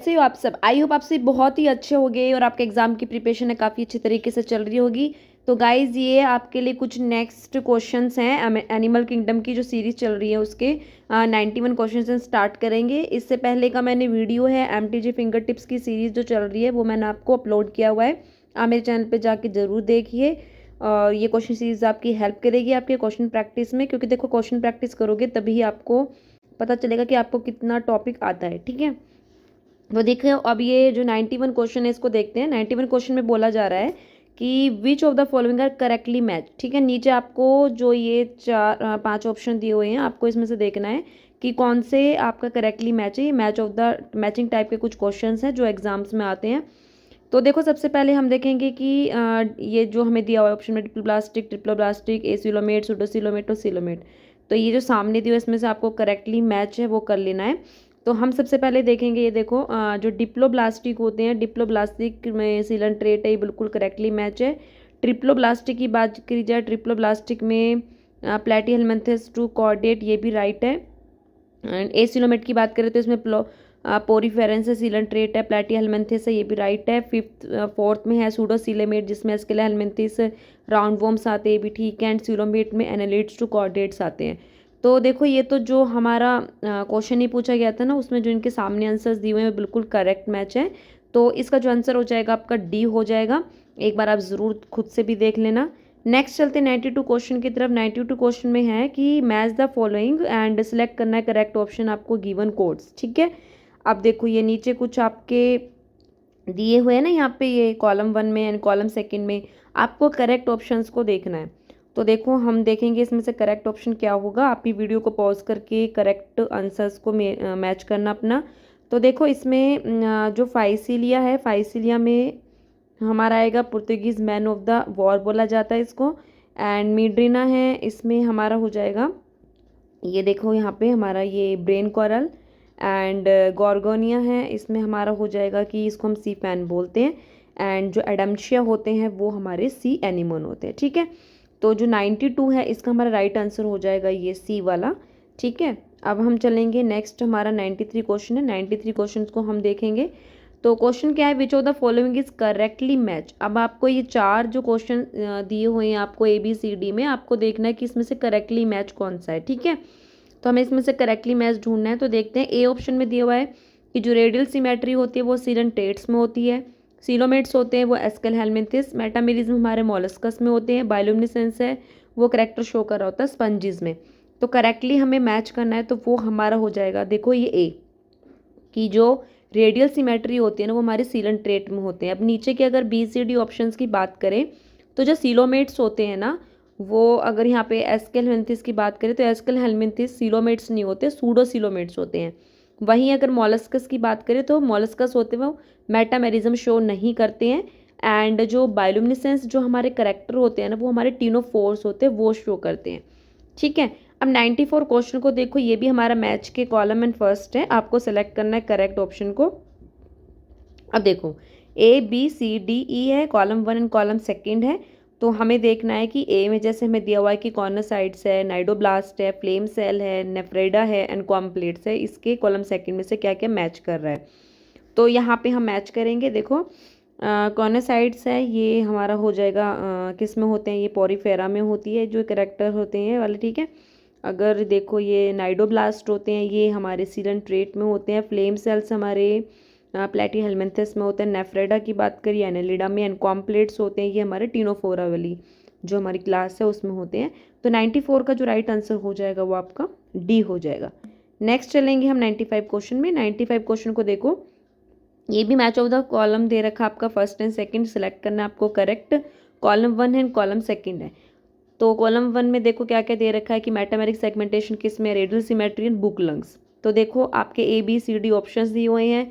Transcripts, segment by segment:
कैसे हो आप सब? आई होप आप सब बहुत ही अच्छे होंगे और आपके एग्जाम की प्रिपरेशन है काफ़ी अच्छी तरीके से चल रही होगी। तो गाइज ये आपके लिए कुछ नेक्स्ट क्वेश्चंस हैं एनिमल किंगडम की जो सीरीज चल रही है उसके 91 क्वेश्चन स्टार्ट करेंगे। इससे पहले का मैंने वीडियो है MTG फिंगर टिप्स की सीरीज जो चल रही है वो मैंने आपको अपलोड किया हुआ है। आप मेरे चैनल पर जाके ज़रूर देखिए और ये क्वेश्चन सीरीज आपकी हेल्प करेगी आपके क्वेश्चन प्रैक्टिस में, क्योंकि देखो क्वेश्चन प्रैक्टिस करोगे तभी आपको पता चलेगा कि आपको कितना टॉपिक आता है। ठीक है, तो देखिए अब ये जो 91 क्वेश्चन है इसको देखते हैं। 91 क्वेश्चन में बोला जा रहा है कि which of the following are correctly match. ठीक है, नीचे आपको जो ये 5 ऑप्शन दिए हुए हैं आपको इसमें से देखना है कि कौन से आपका करेक्टली मैच है। ये match of the matching type के कुछ क्वेश्चन हैं जो एग्जाम्स में आते हैं। तो देखो सबसे पहले हम देखेंगे कि ये जो हमें दिया हुआ है ऑप्शन में ट्रिप्लोब्लास्टिक, एसिलोमेट, सुडोसिलोमेट और सिलोमेट। तो ये जो सामने दिया है इसमें से आपको करेक्टली मैच है वो कर लेना है। तो हम सबसे पहले देखेंगे ये देखो जो डिप्लोब्लास्टिक होते हैं, डिप्लोब्लास्टिक में सिलेंट्रेट है, ये बिल्कुल करेक्टली मैच है। ट्रिप्लोब्लास्टिक की बात करी जाए, ट्रिप्लोब्लास्टिक में प्लेटीहेलमिन्थेस टू कॉर्डेट, ये भी राइट है। एंड एसिलोमेट की बात करें तो इसमें पोरीफेरेंस है, सिलेंट्रेट है, प्लेटीहेलमिन्थेस है, ये भी राइट है। फोर्थ में है सूडोसिलेमेट जिसमें एस्केलेहेलमिन्थेस राउंड वॉर्म्स आते हैं, ये भी ठीक है। एंड सिलोमेट में एनालिड्स टू कॉर्डेट्स आते हैं। तो देखो ये तो जो हमारा क्वेश्चन ही पूछा गया था ना उसमें जो इनके सामने आंसर्स दिए हुए हैं बिल्कुल करेक्ट मैच है। तो इसका जो आंसर हो जाएगा आपका डी हो जाएगा। एक बार आप ज़रूर खुद से भी देख लेना। नेक्स्ट चलते 92 क्वेश्चन की तरफ। 92 क्वेश्चन में है कि match the following and select करना है करेक्ट ऑप्शन आपको गिवन कोड्स। ठीक है, अब देखो ये नीचे कुछ आपके दिए हुए हैं ना, यहाँ पे ये कॉलम 1 में एंड कॉलम 2 में आपको करेक्ट ऑप्शंस को देखना है। तो देखो हम देखेंगे इसमें से करेक्ट ऑप्शन क्या होगा। आप ही वीडियो को पॉज करके करेक्ट आंसर्स को मैच करना अपना। तो देखो इसमें जो फाइसीलिया है, फाइसीलिया में हमारा आएगा Portuguese man of the war बोला जाता है इसको। एंड मीड्रीना है, इसमें हमारा हो जाएगा ये देखो यहाँ पे हमारा ये ब्रेन कोरल। एंड गॉर्गोनिया है, इसमें हमारा हो जाएगा कि इसको हम सी फैन बोलते हैं। एंड जो एडम्शिया होते हैं वो हमारे सी एनिमोन होते हैं। ठीक है, तो जो 92 है इसका हमारा राइट आंसर हो जाएगा ये सी वाला। ठीक है, अब हम चलेंगे नेक्स्ट हमारा 93 क्वेश्चन है। 93 क्वेश्चन को हम देखेंगे। तो क्वेश्चन क्या है, विच of the following is correctly match. अब आपको ये 4 जो क्वेश्चन दिए हुए हैं आपको ABCD में, आपको देखना है कि इसमें से करेक्टली मैच कौन सा है। ठीक है, तो हमें इसमें से करेक्टली मैच ढूंढना है। तो देखते हैं ए ऑप्शन में दिया हुआ है कि जो रेडियल सिमेट्री होती है वो सिलेंट्रेट्स में होती है, सिलोमेट्स होते हैं वो एस्केलेहेलमिन्थेस, मेटामेरिज्म हमारे मोलस्कस में होते हैं, बायोल्यूमिनेसेंस है वो करेक्टर शो कर रहा होता है स्पंजिस में। तो करेक्टली हमें मैच करना है तो वो हमारा हो जाएगा देखो ये ए, कि जो रेडियल सिमेट्री होती है ना वो हमारे सिलेंट्रेट में होते हैं। अब नीचे के अगर BCD ऑप्शंस की बात करें तो जो सिलोमेट्स होते हैं ना वो, अगर यहाँ पे एस्केलेहेलमिन्थेस की बात करें तो एस्केलेहेलमिन्थेस सिलोमेट्स नहीं होते, सूडोसिलोमेट्स होते हैं। वहीं अगर मोलस्कस की बात करें तो मोलस्कस होते हैं वो मेटामेरिज्म शो नहीं करते हैं। एंड जो बायोल्यूमिनेसेंस जो हमारे करेक्टर होते हैं ना वो हमारे टिनोफोर्स होते हैं वो शो करते हैं। ठीक है, अब 94 क्वेश्चन को देखो, ये भी हमारा मैच के कॉलम एंड फर्स्ट है। आपको सेलेक्ट करना है करेक्ट ऑप्शन को। अब देखो ABCDE है, कॉलम 1 एंड कॉलम 2 है। तो हमें देखना है कि ए में जैसे हमें दिया हुआ है कि कॉर्नोसाइट्स है, नाइडोब्लास्ट है, फ्लेम सेल है, नेफ्रेडा है एंड कॉम्प्लेट्स है, इसके कॉलम 2 में से क्या क्या मैच कर रहा है। तो यहाँ पे हम मैच करेंगे। देखो कॉर्नोसाइट्स है ये हमारा हो जाएगा किस में होते हैं, ये पोरीफेरा में होती है जो करेक्टर होते हैं वाले। ठीक है, अगर देखो ये नाइडोब्लास्ट होते हैं ये हमारे सिलेंट्रेट में होते हैं, फ्लेम सेल्स हमारे प्लेटीहेलमिन्थेस में होते हैं, नेफ्रेडा की बात करिए एनालिडा में, एंड कॉम्प्लेट्स होते हैं ये हमारे टिनोफोरा वाली जो हमारी क्लास है उसमें होते हैं। तो 94 का जो राइट आंसर हो जाएगा वो आपका डी हो जाएगा। नेक्स्ट चलेंगे हम 95 क्वेश्चन में। 95 क्वेश्चन को देखो, ये भी मैच ऑफ द कॉलम दे रखा आपका फर्स्ट एंड सेकंड, सेलेक्ट करना है आपको करेक्ट। कॉलम 1 है कॉलम 2 है। तो कॉलम 1 में देखो क्या क्या दे रखा है कि मैटामेरिक सेगमेंटेशन किस में, radial symmetry and book lungs. तो देखो आपके ABCD ऑप्शंस दिए हुए हैं,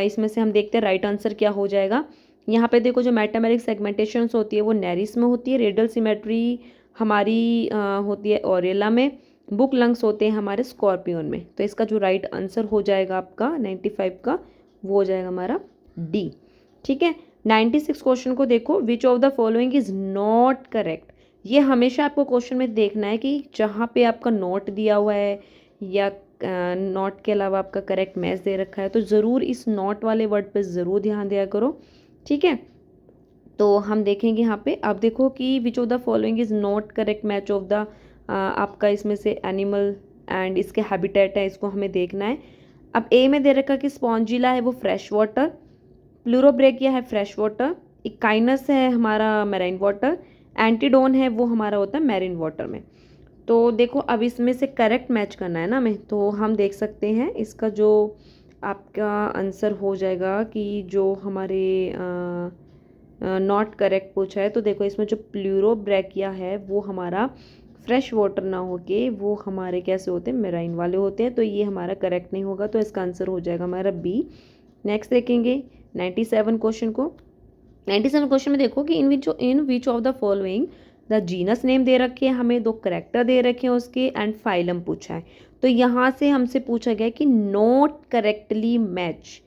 इसमें से हम देखते हैं राइट आंसर क्या हो जाएगा। यहाँ पे देखो जो मैटामेरिक सेगमेंटेशन होती है वो नेरिस में होती है, रेडियल सिमेट्री हमारी होती है ओरेला में, बुक लंग्स होते हैं हमारे स्कॉर्पियन में। तो इसका जो राइट आंसर हो जाएगा आपका 95 का वो हो जाएगा हमारा डी। ठीक है, 96 क्वेश्चन को देखो, विच of the following is not correct. ये हमेशा आपको क्वेश्चन में देखना है कि जहाँ पे आपका नोट दिया हुआ है या नॉट के अलावा आपका करेक्ट मैच दे रखा है, तो ज़रूर इस नॉट वाले वर्ड पे ज़रूर ध्यान दिया करो, ठीक है। तो हम देखेंगे यहाँ पे, अब देखो कि which of the following is not correct match of the आपका इसमें से एनिमल एंड इसके हैबिटेट है, इसको हमें देखना है। अब ए में दे रखा कि स्पॉन्जिला है वो फ्रेश वाटर, प्लूरोब्रेकिया है फ्रेश वाटर, इकाइनस है हमारा मैराइन वाटर, एंटीडोन है वो हमारा होता है मैरिन वाटर में। तो देखो अब इसमें से करेक्ट मैच करना है ना हमें, तो हम देख सकते हैं इसका जो आपका आंसर हो जाएगा कि जो हमारे नॉट करेक्ट पूछा है, तो देखो इसमें जो प्लूरोब्रेकिया है वो हमारा फ्रेश वाटर ना होके वो हमारे कैसे होते हैं, मेराइन वाले होते हैं, तो ये हमारा करेक्ट नहीं होगा, तो इसका आंसर हो जाएगा हमारा बी। नेक्स्ट देखेंगे 97 क्वेश्चन को। 97 क्वेश्चन में देखो कि in which of the following the genus name दे रखे हैं, हमें दो करेक्टर दे रखे हैं उसके, एंड फाइलम पूछा है। तो यहाँ से हमसे पूछा गया कि नॉट करेक्टली मैच,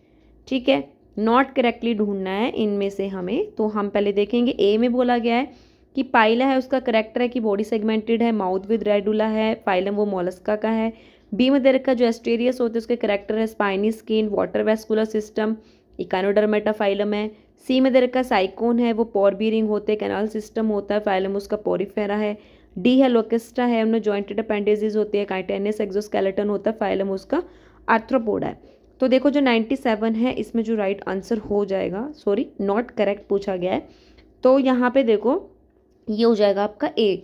ठीक है, नॉट करेक्टली ढूंढना है इनमें से हमें। तो हम पहले देखेंगे, ए में बोला गया है कि पाइला है उसका करेक्टर है कि बॉडी सेगमेंटेड है, माउथ विद रेडुला है, फाइलम वो मोलस्का का है। बी में दे रखा जो एस्टेरियस होते हैं उसके करेक्टर है spiny skin, water vascular system, echinodermata phylum है। सी में दे रखा साइकोन है वो पोर बीरिंग होते हैं, कैनाल सिस्टम होता है, फाइलम उसका पोरिफेरा है। डी है लोकेस्टा है, उनमें जॉइंटेड अपेंडेजेस होते हैं, काइटेनियस एक्सोस्केलेटन होता है, फाइलम उसका आर्थ्रोपोडा है। तो देखो जो 97 है इसमें जो राइट आंसर हो जाएगा, सॉरी नॉट करेक्ट पूछा गया है, तो यहाँ पे देखो ये हो जाएगा आपका ए,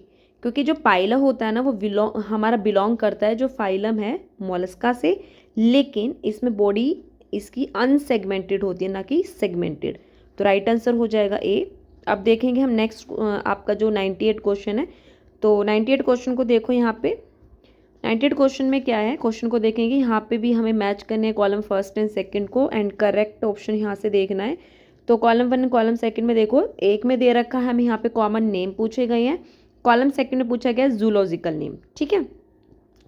क्योंकि जो पाइला होता है ना वो हमारा बिलोंग करता है जो फाइलम है मोलस्का से, लेकिन इसमें बॉडी इसकी अनसेगमेंटेड होती है ना कि सेगमेंटेड, तो राइट आंसर हो जाएगा ए। अब देखेंगे हम नेक्स्ट आपका जो 98 क्वेश्चन है, तो 98 क्वेश्चन को देखो यहाँ पे 98 क्वेश्चन में क्या है, क्वेश्चन को देखेंगे यहाँ पे भी हमें मैच करने हैं कॉलम फर्स्ट एंड सेकंड को, एंड करेक्ट ऑप्शन यहाँ से देखना है। तो column one and column second में देखो, एक में दे रखा है हमें यहाँ पे कॉमन नेम पूछे गए हैं, कॉलम सेकंड में पूछा गया है जूलॉजिकल नेम, ठीक है।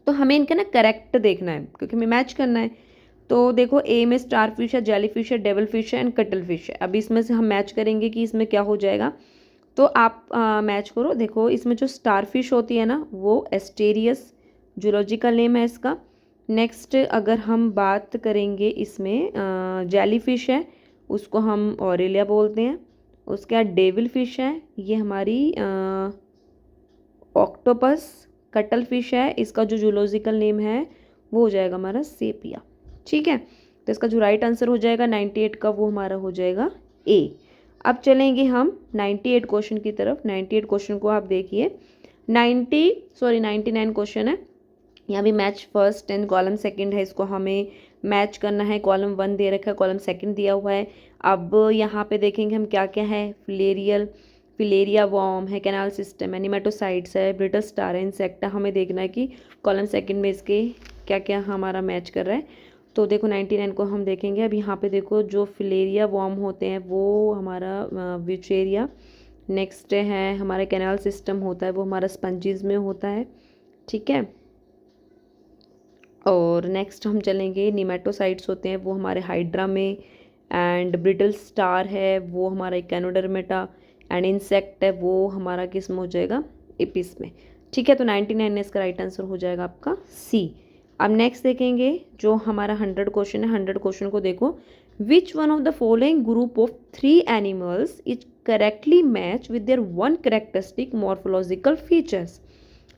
तो हमें इनका ना करेक्ट देखना है क्योंकि हमें मैच करना है। तो देखो ए में स्टार फिश है, जेली फिश है, डेविल फिश है एंड कटल फिश है। अब इसमें से हम मैच करेंगे कि इसमें क्या हो जाएगा, तो आप मैच करो। देखो इसमें जो स्टार फिश होती है ना वो एस्टेरियस जूलॉजिकल नेम है इसका। नेक्स्ट अगर हम बात करेंगे इसमें जेली फिश है उसको हम ऑरेलिया बोलते हैं, उसके बाद डेविल फिश है ये हमारी ऑक्टोपस, कटल फिश है इसका जो जूलॉजिकल नेम है वो हो जाएगा हमारा सेपिया, ठीक है। तो इसका जो राइट आंसर हो जाएगा 98 का वो हमारा हो जाएगा ए। अब चलेंगे हम 98 क्वेश्चन की तरफ। 98 क्वेश्चन को आप देखिए 99 क्वेश्चन है, यहाँ भी match first and column second है, इसको हमें मैच करना है। कॉलम वन दे रखा है, कॉलम सेकंड दिया हुआ है। अब यहाँ पे देखेंगे हम क्या क्या है, फिलेरिया वॉर्म है, कैनाल सिस्टम है, निमेटोसाइट्स है, ब्रिटल स्टार है, इंसेक्ट है। हमें देखना है कि कॉलम सेकंड में इसके क्या क्या हमारा मैच कर रहा है। तो देखो 99 को हम देखेंगे। अब यहाँ पे देखो जो फिलेरिया वॉर्म होते हैं वो हमारा विचेरिया, नेक्स्ट है हमारा कैनाल सिस्टम होता है वो हमारा स्पंजीज में होता है, ठीक है। और नेक्स्ट हम चलेंगे निमेटोसाइट्स होते हैं वो हमारे हाइड्रा में, एंड ब्रिटल स्टार है वो हमारा इकैनोडर्मेटा, एंड इंसेक्ट है वो हमारा किस में हो जाएगा, एपिस में, ठीक है। तो 99 इसका राइट आंसर हो जाएगा आपका सी। अब नेक्स्ट देखेंगे जो हमारा 100 क्वेश्चन है। 100 क्वेश्चन को देखो, which one of the following group of 3 animals is correctly match with their one characteristic morphological features.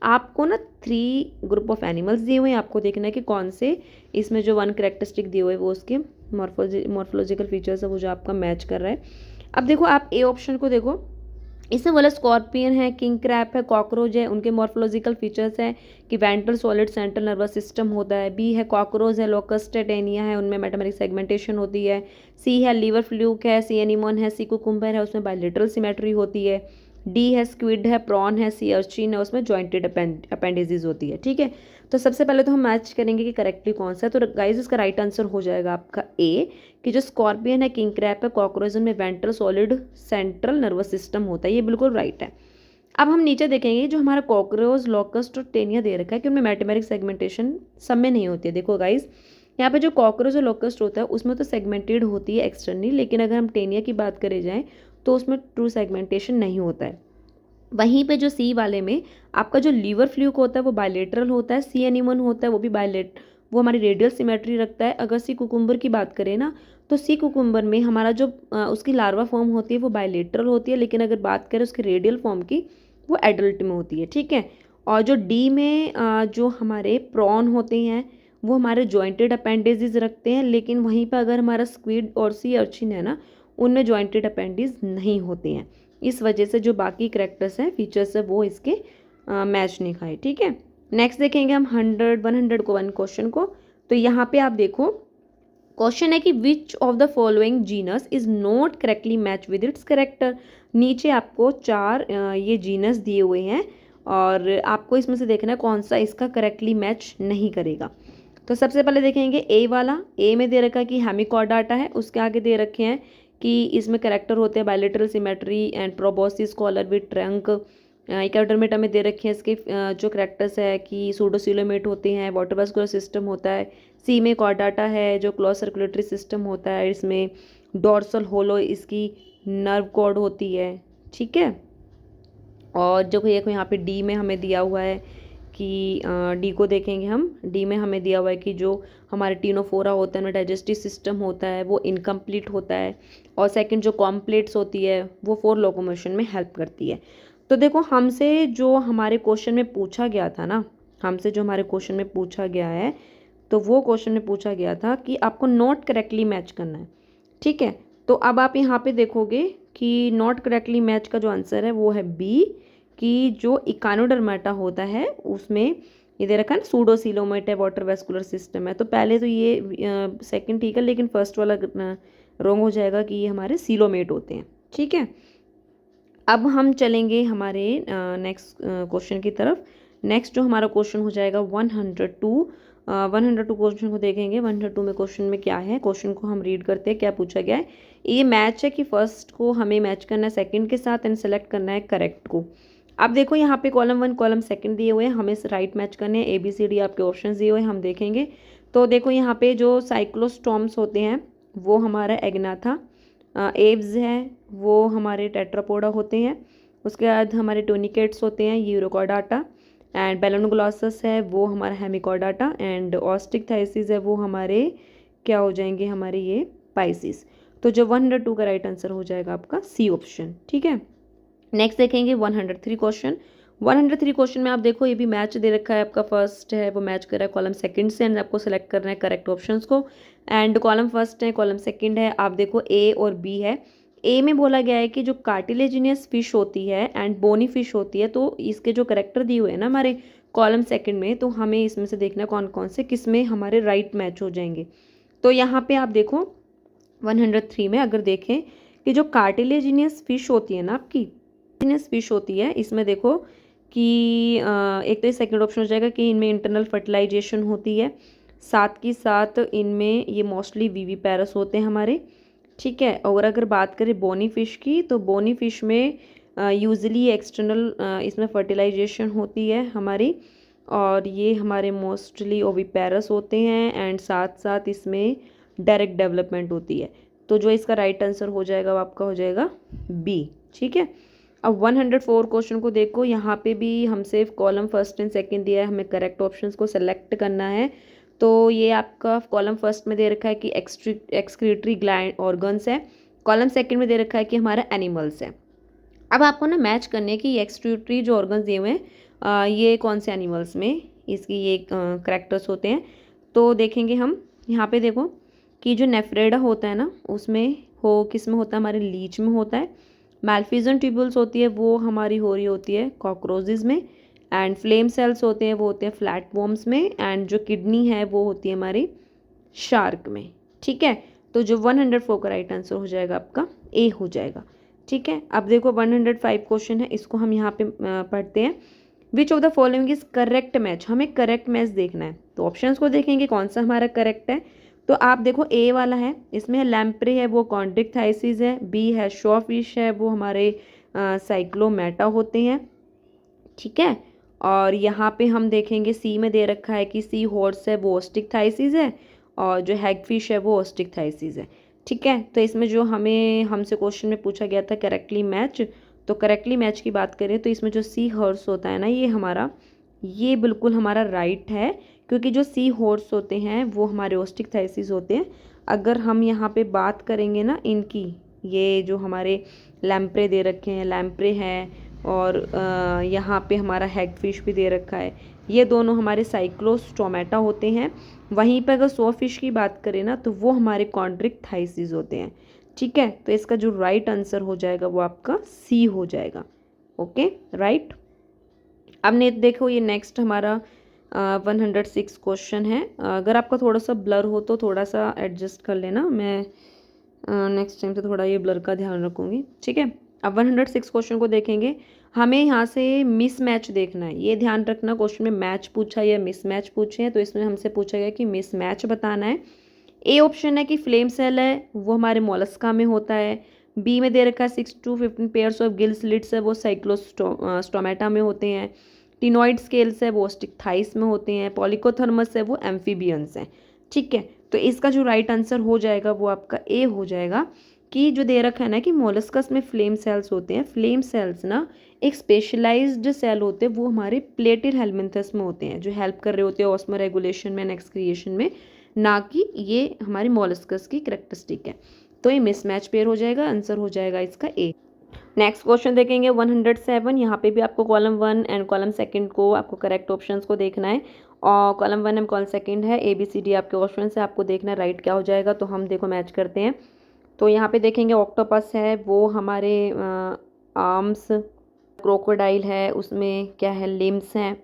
आपको ना 3 ग्रुप ऑफ एनिमल्स दिए हुए हैं, आपको देखना है कि कौन से इसमें जो वन करेक्टरिस्टिक दिए हुए हैं वो उसके मॉर्फोलॉजिकल फीचर्स है वो जो आपका मैच कर रहा है। अब देखो आप ए ऑप्शन को देखो, इसमें बोला स्कॉर्पियन है, किंग क्रैप है, कॉकरोच है, उनके मॉर्फोलॉजिकल फीचर्स है कि ventral solid central nervous system होता है। बी है कॉकरोच है, लोकस्ट है, टेनिया है, उनमें मेटामेरिक सेगमेंटेशन होती है। सी है लीवर फ्लूक है, सी एनिमोन है, सी कुकुम्बर है, उसमें बायलेटरल सिमेट्री होती है। डी है स्क्विड है, प्रॉन है, सी अर्चिन है, उसमें जॉइंटेड अपेंडिजीज होती है, ठीक है। तो सबसे पहले तो हम मैच करेंगे कि करेक्टली कौन सा है। तो गाइज इसका राइट आंसर हो जाएगा आपका ए, कि जो स्कॉर्पियन है, किंग क्रैप है, कॉकरोच में ventral solid central nervous system होता है, ये बिल्कुल राइट है। अब हम नीचे देखेंगे जो हमारा कॉकरोच, लोकस्ट और टेनिया दे रखा है कि उनमें मेटामेरिक सेगमेंटेशन सब में नहीं होती है। देखो गाइज यहाँ पे जो कॉकरोच और लोकस्ट होता है उसमें तो सेगमेंटेड होती है एक्सटर्नली, लेकिन अगर हम टेनिया की बात करें जाएँ तो उसमें ट्रू सेगमेंटेशन नहीं होता है। वहीं पे जो सी वाले में आपका जो लीवर फ्लूक होता है वो बायलेटरल होता है, सी एनिमन होता है वो हमारी रेडियल सिमेट्री रखता है। अगर सी कुकुम्बर की बात करें ना, तो सी कुकुम्बर में हमारा जो उसकी लार्वा फॉर्म होती है वो बायलेटरल होती है, लेकिन अगर बात करें उसकी रेडियल फॉर्म की, वो एडल्ट में होती है। ठीक है। और जो डी में जो हमारे प्रॉन होते हैं वो हमारे जॉइंटेड अपेंडेजेस रखते हैं, लेकिन वहीं पर अगर हमारा स्क्विड और सी अर्चिन है ना, उनमें जॉइंटेड अपेंडेज नहीं होते हैं। इस वजह से जो बाकी करेक्टर्स हैं, फीचर्स है, वो इसके मैच नहीं खाए। ठीक है। नेक्स्ट देखेंगे हम 100 को 1 क्वेश्चन को। तो यहाँ पे आप देखो क्वेश्चन है कि which of the following genus is not correctly match with its character. नीचे आपको 4 ये जीनस दिए हुए हैं और आपको इसमें से देखना है कौन सा इसका करेक्टली मैच नहीं करेगा। तो सबसे पहले देखेंगे ए वाला। ए में दे रखा है कि हेमिकॉर्डाटा है, उसके आगे दे रखे हैं कि इसमें करेक्टर होते हैं bilateral symmetry and proboscis collar with trunk. Echinodermata में दे रखे हैं इसके जो करेक्टर्स है कि सूडोसिलोमेट होते हैं, वाटर वास्कुलर सिस्टम होता है। सी में कॉर्डाटा है जो क्लोज सर्कुलेटरी सिस्टम होता है, इसमें डोर्सल होलो इसकी नर्व कॉर्ड होती है। ठीक है। और जो देखो यहाँ पे डी में हमें दिया हुआ है कि डी को देखेंगे हम। डी में हमें दिया हुआ है कि जो हमारे टीनोफोरा होता है उनमें डाइजेस्टिव सिस्टम होता है वो इनकम्प्लीट होता है, और सेकंड जो कॉम्प्लेट्स होती है वो फॉर लोकोमोशन में हेल्प करती है। तो देखो हमसे जो हमारे क्वेश्चन में पूछा गया था ना, हमसे जो हमारे क्वेश्चन में पूछा गया है, तो वो क्वेश्चन में पूछा गया था कि आपको नॉट करेक्टली मैच करना है। ठीक है। तो अब आप यहाँ पे देखोगे कि नॉट करेक्टली मैच का जो आंसर है वो है बी, कि जो इकानोडर्मेटा होता है उसमें ये दे रखा है ना सूडोसिलोमेट है, वाटर वेस्कुलर सिस्टम है। तो पहले तो ये सेकंड ठीक है, लेकिन फर्स्ट वाला रॉन्ग हो जाएगा कि ये हमारे सीलोमेट होते हैं। ठीक है। अब हम चलेंगे हमारे नेक्स्ट क्वेश्चन की तरफ। नेक्स्ट जो हमारा क्वेश्चन हो जाएगा 102 क्वेश्चन को देखेंगे। 102 में क्वेश्चन में क्या है, क्वेश्चन को हम रीड करते हैं क्या पूछा गया है। ये मैच है कि फर्स्ट को हमें मैच करना है सेकंड के साथ एंड सेलेक्ट करना है करेक्ट को। अब देखो यहाँ पे कॉलम 1 कॉलम 2 दिए हुए हैं, हमें राइट मैच करने हैं। ABCD आपके ऑप्शन दिए हुए हैं, हम देखेंगे। तो देखो यहाँ पे जो साइक्लोस्टॉम्स होते हैं वो हमारा एग्नाथा, एब्स है वो हमारे टेट्रापोडा होते हैं। उसके बाद हमारे टोनिकेट्स होते हैं यूरोकॉर्डाटा, एंड बेलोनोग्लॉसस है वो हमारा हेमिकॉर्डाटा, एंड ऑस्टिक थाइसिस है वो हमारे क्या हो जाएंगे, हमारे ये पाइसिस। तो जो 102 का राइट आंसर हो जाएगा आपका सी ऑप्शन। ठीक है। नेक्स्ट देखेंगे 103 क्वेश्चन। 103 क्वेश्चन में आप देखो ये भी मैच दे रखा है, आपका फर्स्ट है वो मैच कर रहा है कॉलम सेकंड से, एंड आपको सेलेक्ट करना है करेक्ट ऑप्शंस को। एंड कॉलम फर्स्ट है कॉलम सेकंड है, आप देखो ए और बी है। ए में बोला गया है कि जो कार्टिलेजिनियस फिश होती है एंड बोनी फिश होती है, तो इसके जो करेक्टर दिए हुए हैं ना हमारे कॉलम सेकंड में, तो हमें इसमें से देखना कौन कौन से किस में हमारे राइट मैच हो जाएंगे। तो यहाँ पे आप देखो 103 में अगर देखें कि जो कार्टिलेजिनियस फिश होती है ना आपकी फिश होती है, इसमें देखो कि एक तो सेकंड ऑप्शन हो जाएगा कि इनमें इंटरनल फर्टिलाइजेशन होती है, साथ ही साथ इनमें ये मोस्टली विविपेरस होते हैं हमारे। ठीक है। और अगर बात करें बोनी फिश की, तो बोनी फिश में यूजली एक्सटर्नल इसमें फर्टिलाइजेशन होती है हमारी, और ये हमारे मोस्टली ओविपेरस होते हैं, एंड साथ साथ इसमें डायरेक्ट डेवलपमेंट होती है। तो जो इसका राइट आंसर हो जाएगा वो आपका हो जाएगा बी। ठीक है। अब 104 क्वेश्चन को देखो, यहाँ पे भी हमसे कॉलम फर्स्ट एंड सेकंड दिया है, हमें करेक्ट ऑप्शंस को सेलेक्ट करना है। तो ये आपका कॉलम फर्स्ट में दे रखा है कि एक्सक्रीटरी ग्लैंड ऑर्गन्स है, कॉलम सेकंड में दे रखा है कि हमारा एनिमल्स है। अब आपको ना मैच करने की एक्सक्रीटरी जो ऑर्गन्स दिए हुए हैं ये कौन से एनिमल्स में इसकी ये करेक्टर्स होते हैं। तो देखेंगे हम यहाँ पे देखो कि जो नेफ्रेडा होता है ना उसमें किस में होता है, हमारे लीच में होता है। मैल्फिजन ट्यूबुल्स होती है वो हमारी हो रही होती है कॉकरोचेस में, एंड फ्लेम सेल्स होते हैं वो होते हैं फ्लैट वॉर्म्स में, एंड जो किडनी है वो होती है हमारी शार्क में। ठीक है। तो जो 104 का राइट आंसर हो जाएगा आपका ए हो जाएगा। ठीक है। अब देखो 105 क्वेश्चन है, इसको हम यहाँ पे पढ़ते हैं। विच of the following is correct match, हमें करेक्ट मैच देखना है। तो ऑप्शंस को देखेंगे कौन सा हमारा करेक्ट है। तो आप देखो ए वाला है, इसमें लैम्प्रे है वो कॉन्ड्रिक्थाइसिस है, बी है शॉफिश है वो हमारे साइक्लोमेटा होते हैं। ठीक है। और यहाँ पे हम देखेंगे सी में दे रखा है कि सी हॉर्स है वो ऑस्टिक्थाइसिस है, और जो हैगफिश है वो ऑस्टिक्थाइसिस है। ठीक है। तो इसमें जो हमसे क्वेश्चन में पूछा गया था करेक्टली मैच, तो करेक्टली मैच की बात करें तो इसमें जो सी हॉर्स होता है ना ये बिल्कुल हमारा राइट है, क्योंकि जो सी हॉर्स होते हैं वो हमारे ओस्टिक होते हैं। अगर हम यहाँ पे बात करेंगे ना इनकी, ये जो हमारे लैम्प्रे दे रखे हैं, लैम्प्रे हैं और यहाँ पे हमारा हैगफिश भी दे रखा है, ये दोनों हमारे साइक्लोस्टोमेटा होते हैं। वहीं पर अगर सॉ फिश की बात करें ना तो वो हमारे कॉन्ड्रिक्थाइसिस होते हैं। ठीक है, तो इसका जो राइट आंसर हो जाएगा वो आपका सी हो जाएगा। Okay right. अब ने देखो ये नेक्स्ट हमारा 106 क्वेश्चन है। अगर आपका थोड़ा सा ब्लर हो तो थोड़ा सा एडजस्ट कर लेना, मैं नेक्स्ट टाइम से थोड़ा ये ब्लर का ध्यान रखूँगी। ठीक है, अब 106 क्वेश्चन को देखेंगे। हमें यहाँ से मिस मैच देखना है, ये ध्यान रखना क्वेश्चन में मैच पूछा या मिस मैच पूछे हैं, तो इसमें हमसे पूछा गया कि मिस मैच बताना है। ए ऑप्शन है कि फ्लेम सेल है वो हमारे मोलस्का में होता है। बी में दे रखा है 6 to 15 pairs of gill slits है वो साइक्लोस्टोमेटा में होते हैं। टिनॉइड स्केल्स है वो ओस्टिकथाइस में होते हैं। पॉलिकोथर्मस है वो एम्फीबियंस हैं। ठीक है, तो इसका जो राइट आंसर हो जाएगा वो आपका ए हो जाएगा, कि जो दे रखा है ना कि मोलस्कस में फ्लेम सेल्स होते हैं। फ्लेम सेल्स ना एक स्पेशलाइज्ड सेल होते हैं, वो हमारे प्लेटिल हेलमिंथस में होते हैं, जो हेल्प कर रहे होते हैं ऑस्मो रेगुलेशन में एंड एक्सक्रिएशन में, ना कि ये हमारी मोलस्कस की करेक्टरिस्टिक है। तो ये मिसमैच पेयर हो जाएगा, आंसर हो जाएगा इसका ए। नेक्स्ट क्वेश्चन देखेंगे 107। यहाँ पे भी आपको कॉलम 1 एंड कॉलम सेकंड को आपको करेक्ट ऑप्शंस को देखना है, और कॉलम 1 एंड कॉलम सेकंड है ABCD आपके ऑप्शन है, आपको देखना है राइट क्या हो जाएगा। तो हम देखो मैच करते हैं। तो यहाँ पे देखेंगे ऑक्टोपस है वो हमारे आर्म्स, क्रोकोडाइल है उसमें क्या है लिम्स हैं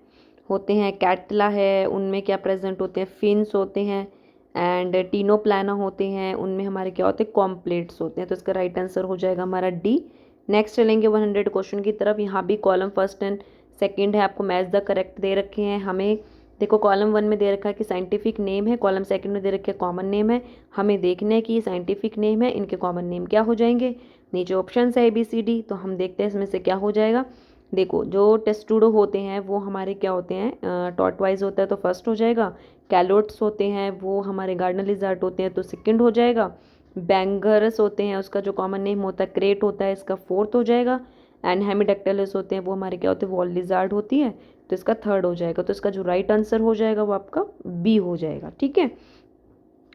होते हैं, कैटला है उनमें क्या प्रेजेंट होते हैं, फिन्स होते हैं, एंड टीनोप्लाना होते हैं उनमें हमारे क्या होते हैं, कॉम्प्लेट्स होते हैं। तो इसका राइट आंसर हो जाएगा हमारा डी। नेक्स्ट चलेंगे 100 क्वेश्चन की तरफ। यहाँ भी कॉलम फर्स्ट एंड सेकंड है, आपको मैच द करेक्ट दे रखे हैं। हमें देखो कॉलम 1 में दे रखा है कि साइंटिफिक नेम है, कॉलम सेकंड में दे रखे कॉमन नेम है। हमें देखना है कि ये साइंटिफिक नेम है, इनके कॉमन नेम क्या हो जाएंगे। नीचे ऑप्शन है ABCD, तो हम देखते हैं इसमें से क्या हो जाएगा। देखो जो टेस्टूडो होते हैं वो हमारे क्या होते हैं, टॉर्टवाइज होता है तो फर्स्ट हो जाएगा। कैलोट्स होते हैं वो हमारे गार्डनर लिजार्ड होते हैं तो सेकंड हो जाएगा। बैंगरस होते हैं उसका जो कॉमन नेम होता है क्रेट होता है, इसका फोर्थ हो जाएगा। एंड हेमिडेक्टिलस होते हैं वो हमारे क्या होते हैं, वॉल लिजार्ड होती है, तो इसका थर्ड हो जाएगा। तो इसका जो राइट आंसर हो जाएगा वो आपका बी हो जाएगा। ठीक है,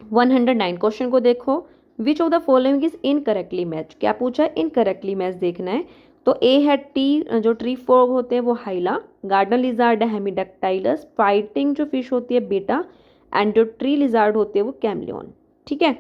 109 क्वेश्चन को देखो। विच of the following is incorrectly match, क्या पूछा है, इनकरेक्टली मैच देखना है। तो ए है टी, जो ट्री फ्रॉग होते हैं वो हाइला, गार्डन लिजार्ड है हेमिडेक्टाइलस, फाइटिंग जो फिश होती है बेटा, एंड जो ट्री लिजार्ड होते हैं वो कैमलियन। ठीक है,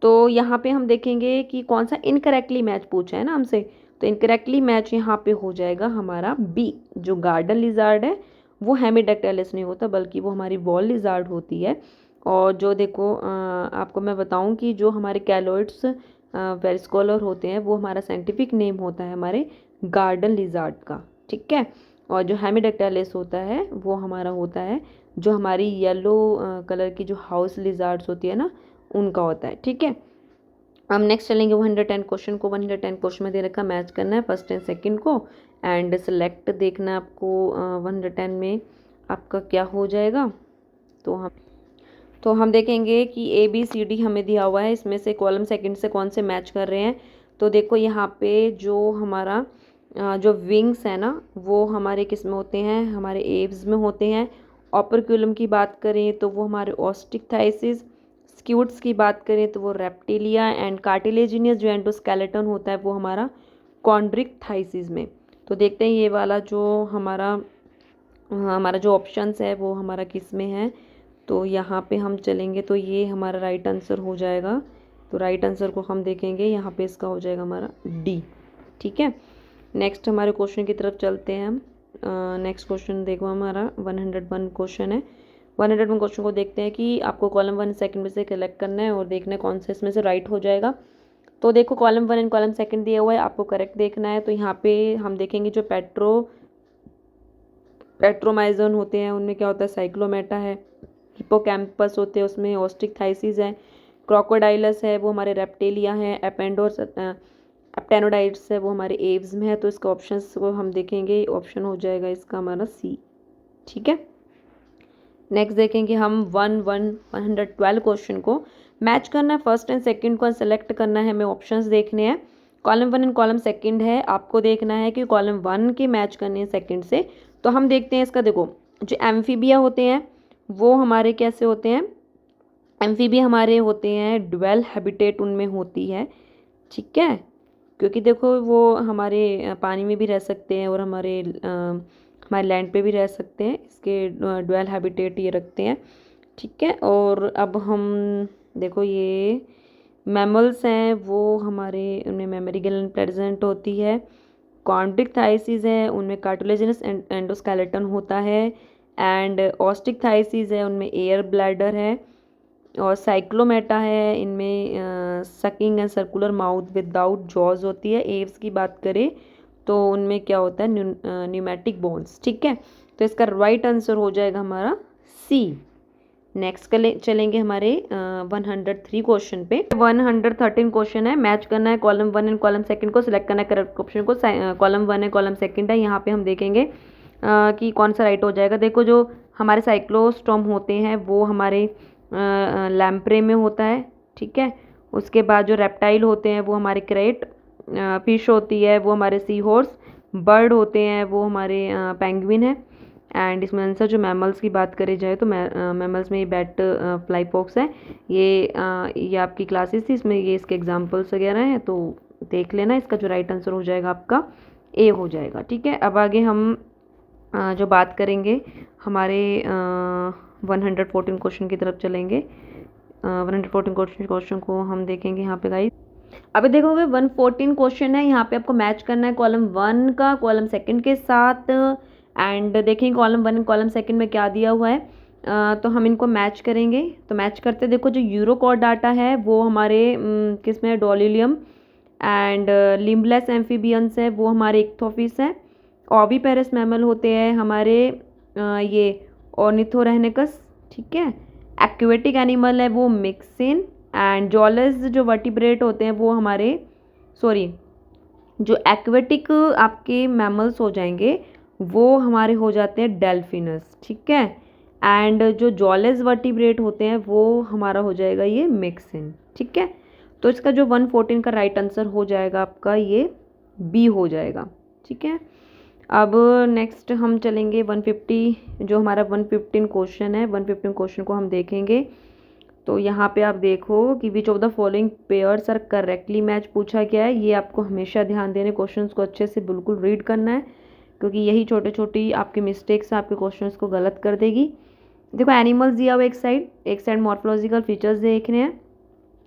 तो यहाँ पे हम देखेंगे कि कौन सा इनकरेक्टली मैच पूछा है ना हमसे, तो इनकरेक्टली मैच यहाँ पे हो जाएगा हमारा बी, जो गार्डन लिजार्ड है वो हेमिडेक्टाइलस नहीं होता बल्कि वो हमारी वॉल लिजार्ड होती है। और जो देखो आपको मैं बताऊं कि जो हमारे कैलोइड्स वेरिस्कोलर होते हैं वो हमारा साइंटिफिक नेम होता है हमारे गार्डन लिजार्ड का। ठीक है, और जो हेमिडेक्टाइलस होता है वो हमारा होता है जो हमारी येलो कलर की जो हाउस लिजार्ड्स होती है ना उनका होता है। ठीक है, हम नेक्स्ट चलेंगे 110 क्वेश्चन को। 110 क्वेश्चन में दे रखा मैच करना है फर्स्ट एंड सेकंड को, एंड सेलेक्ट देखना है आपको 110 में आपका क्या हो जाएगा। तो हम देखेंगे कि ABCD हमें दिया हुआ है, इसमें से कॉलम सेकंड से कौन से मैच कर रहे हैं। तो देखो यहाँ पे जो हमारा जो विंग्स है ना वो हमारे किस में होते हैं, हमारे एव्स में होते हैं। ऑपरक्यूलम की बात करें तो वो हमारे ऑस्टिकथाइसिस, स्क्यूट्स की बात करें तो वो रेप्टिलिया, एंड कार्टिलेजिनियस जो एंडोस्केलेटन होता है वो हमारा कॉन्ड्रिक्थाइसिस में। तो देखते हैं ये वाला जो हमारा जो ऑप्शंस है वो हमारा किस में है। तो यहाँ पे हम चलेंगे तो ये हमारा राइट आंसर हो जाएगा। तो राइट आंसर को हम देखेंगे यहाँ पे इसका हो जाएगा हमारा डी। ठीक है, नेक्स्ट हमारे क्वेश्चन की तरफ चलते हैं हम। नेक्स्ट क्वेश्चन देखो हमारा 101 क्वेश्चन है। 101 क्वेश्चन को देखते हैं कि आपको कॉलम 1 सेकंड में से कलेक्ट करना है और देखना है कौन सा इसमें से राइट हो जाएगा। तो देखो कॉलम 1 एंड कॉलम सेकंड दिया हुआ है, आपको करेक्ट देखना है। तो यहाँ पे हम देखेंगे जो पेट्रोमाइजन होते हैं उनमें क्या होता है, साइक्लोमेटा है। हिप्पोकैम्पस होते हैं उसमें ऑस्टिकथाइसिस है। क्रोकोडाइलस है वो हमारे रेप्टिलिया है। एप्टेनोडाइट्स है वो हमारे एव्स में है। तो इसका ऑप्शन को हम देखेंगे, ऑप्शन हो जाएगा इसका हमारा सी। ठीक है, नेक्स्ट देखेंगे हम 112 क्वेश्चन को। मैच करना है फर्स्ट एंड सेकंड को सेलेक्ट करना है, हमें ऑप्शंस देखने हैं। कॉलम 1 एंड कॉलम सेकंड है, आपको देखना है कि कॉलम 1 के मैच करने हैं सेकंड से। तो हम देखते हैं इसका, देखो जो एम्फीबिया होते हैं वो हमारे कैसे होते हैं, एम्फीबी हमारे होते हैं, ड्वेल हैबिटेट उनमें होती है, ठीक है। क्योंकि देखो वो हमारे पानी में भी रह सकते हैं और हमारे लैंड पे भी रह सकते हैं, इसके ड्वेल हैबिटेट ये रखते हैं, ठीक है। और अब हम देखो ये मैमल्स हैं, वो हमारे उनमें मेमोरी ग्लैंड प्रेजेंट होती है। कॉन्ड्रिक थाइसिस है, उनमें कार्टिलेजिनस एंडोस्केलेटन होता है। एंड ऑस्टिक थाइसिस है, उनमें एयर ब्लैडर है। और साइक्लोमेटा है, इनमें sucking and circular mouth without jaws होती है। एव्स की बात करें तो उनमें क्या होता है, न्यूमेटिक बोन्स, ठीक है। तो इसका राइट आंसर हो जाएगा हमारा सी। नेक्स्ट चलेंगे हमारे 103 क्वेश्चन पे। 113 क्वेश्चन है, मैच करना है कॉलम 1 एंड कॉलम सेकंड को, सिलेक्ट करना है करेक्ट ऑप्शन को। कॉलम 1 है, कॉलम सेकंड है। यहाँ पे हम देखेंगे कि कौन सा राइट हो जाएगा। देखो जो हमारे साइक्लोस्टॉर्म होते हैं वो हमारे लैम्प्रे में होता है, ठीक है। उसके बाद जो रेप्टाइल होते हैं वो हमारे क्रेट, फिश होती है वो हमारे सी हॉर्स, बर्ड होते हैं वो हमारे पेंगुइन है। एंड इसमें आंसर जो मैमल्स की बात करी जाए तो मैमल्स में ये बैट, फ्लाई फॉक्स है। ये आपकी क्लासेस थी, इसमें ये इसके एग्जांपल्स वगैरह हैं, तो देख लेना। इसका जो राइट आंसर हो जाएगा आपका ए हो जाएगा, ठीक है। अब आगे हम जो बात करेंगे हमारे 114 क्वेश्चन की तरफ चलेंगे। 114 क्वेश्चन को हम देखेंगे यहाँ पे गाइस। अभी देखोगे 114 क्वेश्चन है, यहाँ पे आपको मैच करना है कॉलम 1 का कॉलम सेकंड के साथ। एंड देखेंगे कॉलम 1 कॉलम सेकंड में क्या दिया हुआ है। तो हम इनको मैच करेंगे। तो मैच करते देखो जो यूरोकॉड डाटा है वो हमारे किस में है, डोलिलियम। एंड लिम्बलेस एम्फीबियंस है वो हमारे इक्थोफिस है। ओविपेरस मैमल होते हैं हमारे ये ऑर्निथोरैहनिकस, ठीक है। एक्वेटिक एनिमल है वो मिक्सिन। एंड जॉलस जो वर्टिब्रेट होते हैं वो हमारे, सॉरी, जो एक्वेटिक आपके मैमल्स हो जाएंगे वो हमारे हो जाते हैं डेल्फिनस, ठीक है। एंड जो जॉलेस वर्टिब्रेट होते हैं वो हमारा हो जाएगा ये मिक्सिन, ठीक है। तो इसका जो 114 का राइट आंसर हो जाएगा आपका ये बी हो जाएगा, ठीक है। अब नेक्स्ट हम चलेंगे 150, जो हमारा 115 क्वेश्चन है। 115 क्वेश्चन को हम देखेंगे। तो यहाँ पे आप देखो कि which of the following pairs are correctly match पूछा गया है। ये आपको हमेशा ध्यान देने, क्वेश्चंस को अच्छे से बिल्कुल रीड करना है, क्योंकि यही छोटे छोटी आपकी मिस्टेक्स आपके क्वेश्चंस को गलत कर देगी। देखो एनिमल्स दिया हुआ एक साइड मॉर्फोलॉजिकल फीचर्स देखने हैं,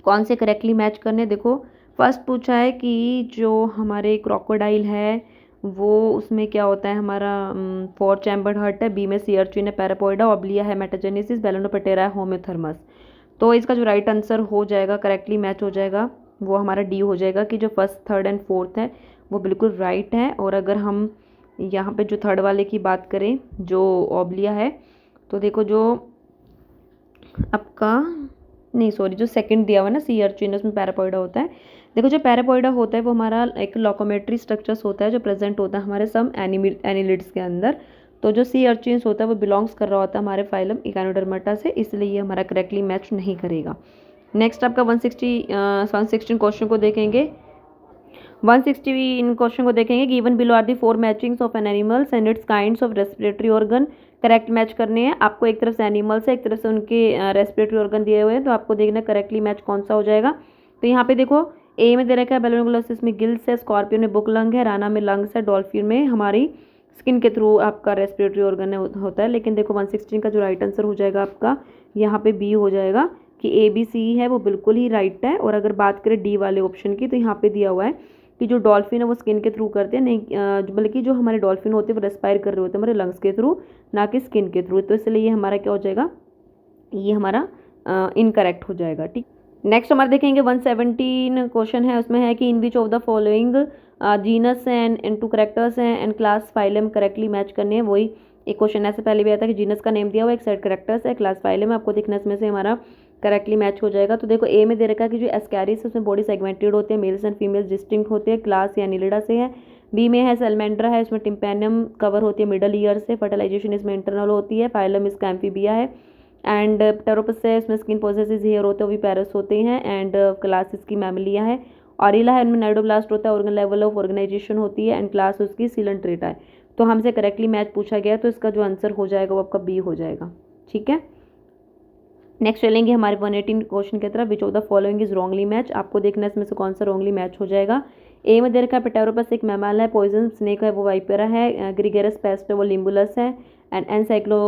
कौन से करेक्टली मैच करने। देखो फर्स्ट पूछा है कि जो हमारे क्रोकोडाइल है वो उसमें क्या होता है, हमारा 4 चैम्बर्ड हर्ट है। बी में सी अर्चिन है, पैरापोइडा, ओब्लिया है, मेटाजेनेसिस, बेलोनोपेटेरा है, होम्योथर्मस। तो इसका जो राइट आंसर हो जाएगा, करेक्टली मैच हो जाएगा, वो हमारा डी हो जाएगा कि जो फर्स्ट थर्ड एंड फोर्थ है वो बिल्कुल राइट है। और अगर हम यहाँ पे जो थर्ड वाले की बात करें जो ओब्लिया है, तो देखो जो आपका, नहीं सॉरी, जो सेकंड दिया हुआ ना सी अर्चिन, उसमें पैरापोइडा होता है। देखो जो पैरापोइडा होता है वो हमारा एक लोकोमेट्री स्ट्रक्चर्स होता है जो प्रेजेंट होता है हमारे सम एनिलिड्स के अंदर। तो जो सी अर्चिन्स होता है वो बिलोंग्स कर रहा होता है हमारे फाइलम इकानोडर्माटा से, इसलिए ये हमारा करेक्टली मैच नहीं करेगा। नेक्स्ट आपका 116 क्वेश्चन को देखेंगे। 160 इन क्वेश्चन को देखेंगे। Given below are the 4 matchings of an animals and its kinds of respiratory organ. Correct match करने हैं आपको, एक तरफ से एनिमल्स है, एक तरफ से उनके रेस्पिरेटरी ऑर्गन दिए हुए हैं, तो आपको देखना करेक्टली मैच कौन सा हो जाएगा। तो यहाँ पे देखो ए में दे रखा है बेलोनोग्लोसिस में गिल्स है, स्कॉर्पियन में बुक लंग है, राना में लंग्स है, डॉल्फिन में हमारी स्किन के थ्रू आपका रेस्पिरेटरी ऑर्गन होता है। लेकिन देखो 116 का जो राइट आंसर हो जाएगा आपका यहाँ पे बी हो जाएगा कि ए बी सी है वो बिल्कुल ही राइट है। और अगर बात करें डी वाले ऑप्शन की, तो यहाँ पे दिया हुआ है कि जो डॉल्फिन है वो स्किन के थ्रू करते हैं, नहीं बल्कि जो हमारे डॉल्फिन होते हैं वो रेस्पायर कर रहे होते हैं हमारे लंग्स के थ्रू, ना कि स्किन के थ्रू। तो इसलिए ये हमारा क्या हो जाएगा, ये हमारा इनकरेक्ट हो जाएगा, ठीक। नेक्स्ट हमारे देखेंगे 117 क्वेश्चन है, उसमें है कि in which of the following genus and 2 characters हैं and class phylum correctly match करने हैं। वही एक क्वेश्चन ऐसे पहले भी आया था कि जीनस का नेम दिया हुआ, एक सेट करेक्टर्स है, क्लास फाइलम आपको देखना इसमें से हमारा करेक्टली मैच हो जाएगा। तो देखो ए में दे रखा है कि जो एस्कैरिस उसमें बॉडी सेगमेंटेड होते हैं, मेल्स एंड फीमेल्स डिस्टिंक्ट होते हैं, क्लास या एनिलिडा से है। बी में है सेलमेंड्रा है, उसमें टिम्पेनियम कवर होती है मिडल ईयर से, फर्टिलाइजेशन इसमें इंटरनल होती है, फाइलम इसका एम्फीबिया है। एंड टेरोपस है, इसमें स्किन पोजेसिस हेयर होते हैं, वो भी पैरस होते हैं। एंड क्लास इसकी मैमलिया है। ऑरिला है, इनमें नाइडोब्लास्ट होता है, ऑर्गन लेवल ऑफ ऑर्गेनाइजेशन होती है। एंड क्लास उसकी सिलेंट्रेटा है। तो हमसे करेक्टली मैच पूछा गया, तो इसका जो आंसर हो जाएगा वो आपका बी हो जाएगा, ठीक है। नेक्स्ट चलेंगे हमारे 118 क्वेश्चन की तरफ। विच of the following is wrongly match. आपको देखना है इसमें से कौन सा रॉन्गली मैच हो जाएगा। ए में दे रखा है पेटेरोपस एक मैमल है, पॉइजन स्नेक है वो वाइपेरा है, ग्रिगेरस पेस्ट है वो लिम्बुलस है, एंड एनसाइक्लो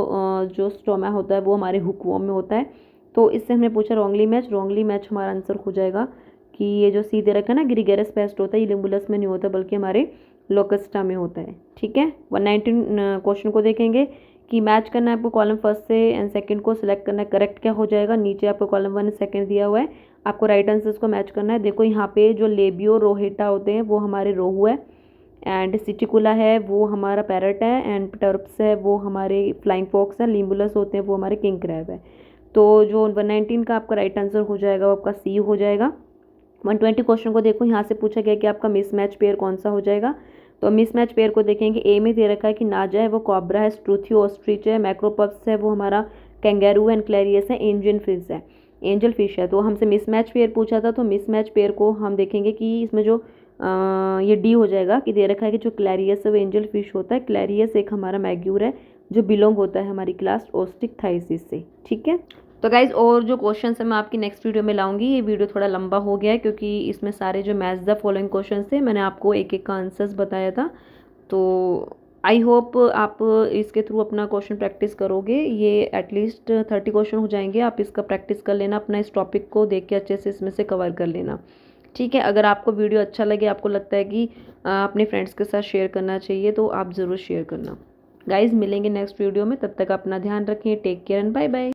जो स्टोमा होता है वो हमारे हुकवॉर्म में होता है। तो इससे हमने पूछा रॉन्गली मैच। रॉन्गली मैच हमारा आंसर हो जाएगा कि ये जो सी दे रखा है ना ग्रिगेरस पेस्ट होता है, ये लिम्बुलस में नहीं होता बल्कि हमारे लोकस्टा में होता है। ठीक है। 119 क्वेश्चन को देखेंगे कि मैच करना है आपको कॉलम फर्स्ट से एंड सेकंड को सिलेक्ट करना है, करेक्ट क्या हो जाएगा। नीचे आपको कॉलम 1 सेकंड दिया हुआ है, आपको राइट आंसर्स को मैच करना है। देखो यहाँ पे जो लेबियो रोहेटा होते हैं वो हमारे रोहू है, एंड सिटिकुला है वो हमारा पैरट है, एंड पेटेरोप्स है वो हमारे फ्लाइंग फॉक्स है, लिम्बुलस होते हैं वो हमारे किंग क्रैब है। तो जो 119 का आपका राइट आंसर हो जाएगा वो आपका सी हो जाएगा। 120 क्वेश्चन को देखो, यहाँ से पूछा गया कि आपका मिसमैच पेयर कौन सा हो जाएगा। तो मिसमैच पेयर को देखेंगे। ए में दे रखा है कि नाजा है वो कॉब्रा है, स्ट्रूथियो ऑस्ट्रिच है, मैक्रोपप्स है वो हमारा कैंगेरू एंड क्लैरियस है, एंजल फिश है, एंजल फिश है। तो हमसे मिसमैच पेयर पूछा था, तो मिसमैच पेयर को हम देखेंगे कि इसमें जो ये डी हो जाएगा कि दे रखा है कि जो क्लैरियस है वो एंजल फिश होता है। क्लैरियस एक हमारा मैग्यूर है जो बिलोंग होता है हमारी क्लास ओस्टिकथाइसिस से। ठीक है। तो गाइज और जो क्वेश्चन है मैं आपकी नेक्स्ट वीडियो में लाऊंगी। ये वीडियो थोड़ा लंबा हो गया है क्योंकि इसमें सारे जो मैच द फॉलोइंग क्वेश्चन थे मैंने आपको एक एक का आंसर्स बताया था। तो आई होप आप इसके थ्रू अपना क्वेश्चन प्रैक्टिस करोगे। ये एटलीस्ट 30 क्वेश्चन हो जाएंगे। आप इसका प्रैक्टिस कर लेना, अपना इस टॉपिक को देख के अच्छे से इसमें से कवर कर लेना। ठीक है। अगर आपको वीडियो अच्छा लगे, आपको लगता है कि अपने फ्रेंड्स के साथ शेयर करना चाहिए, तो आप ज़रूर शेयर करना। गाइज मिलेंगे नेक्स्ट वीडियो में, तब तक अपना ध्यान रखें। Take care and bye bye.